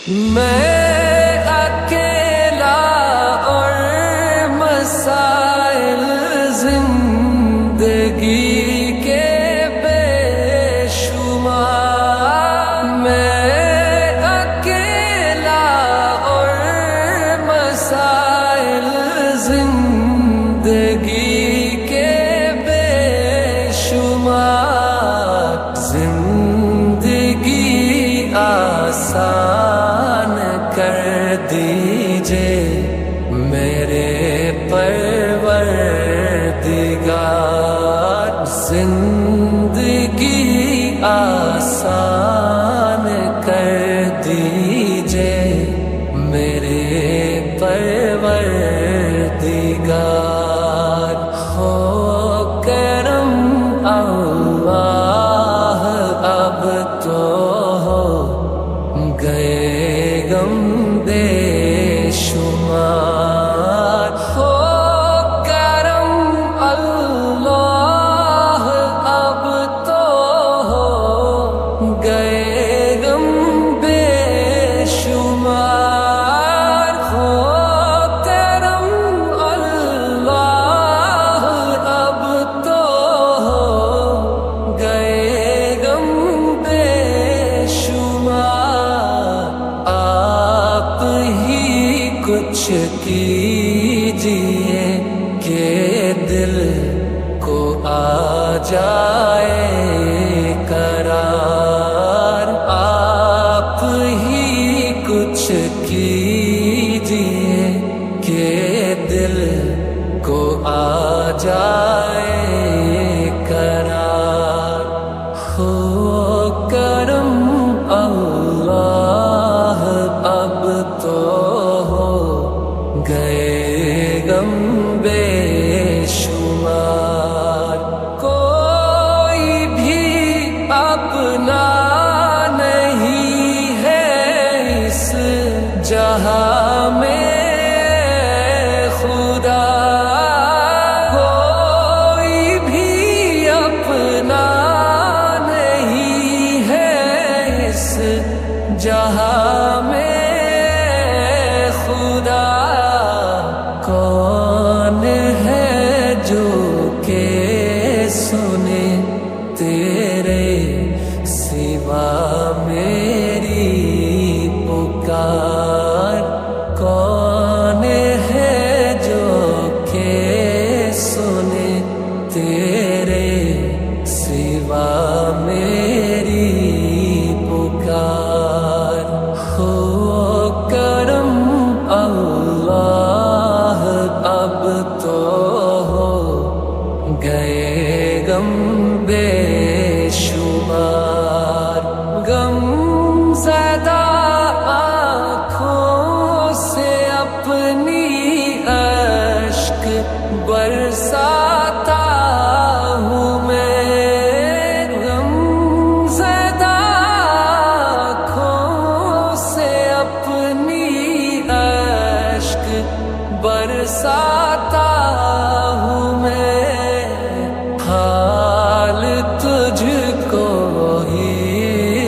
میں اکیلا اور مسائل زندگی کے بے شمار، میں اکیلا اور مسائل زندگی کے بے شمار، زندگی آسان کر دیجئے میرے پروردگار، زندگی آسان کر دیجئے میرے پروردگار، ہو کرم اللہ اب تو گئے غم بے شمار، ہو کرم اللہ اب تو گئے غم بے شمار، ہو کرم اللہ اب تو گئے غم بے شمار، آپ ہی کچھ کیجئے کہ دل کو آ جائے قرار، آپ ہی کچھ کیجئے کہ دل کو آ جائے قرار، ہو کرم اللہ اب تو گئے غم بے شمار، کوئی بھی اپنا نہیں ہے اس جہاں میں خدا، کوئی بھی اپنا نہیں ہے اس جہاں میں خدا، کون ہے جو کہ سنے تیرے سوا میری پکار، کون ہے جو کہ سنے تیرے سوا میری پکار، ہو کرم اللہ اب تو گئے غم بے شمار، غم زدہ آنکھوں سے اپنی اشک برساتا ہوں میں، غم زدہ آنکھوں سے اپنی اشک برساتا ہوں میں، حال تجھ کو ہی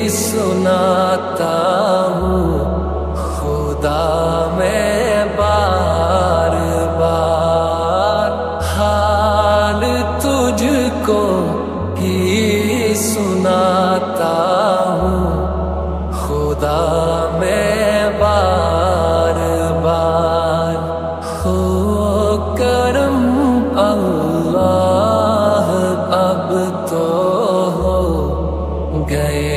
سناتا ہوں خدا میں بار بار، حال تجھ کو ہی سناتا ہوں خدا میں بار بار، ہو کرم اللہ اب تو گئے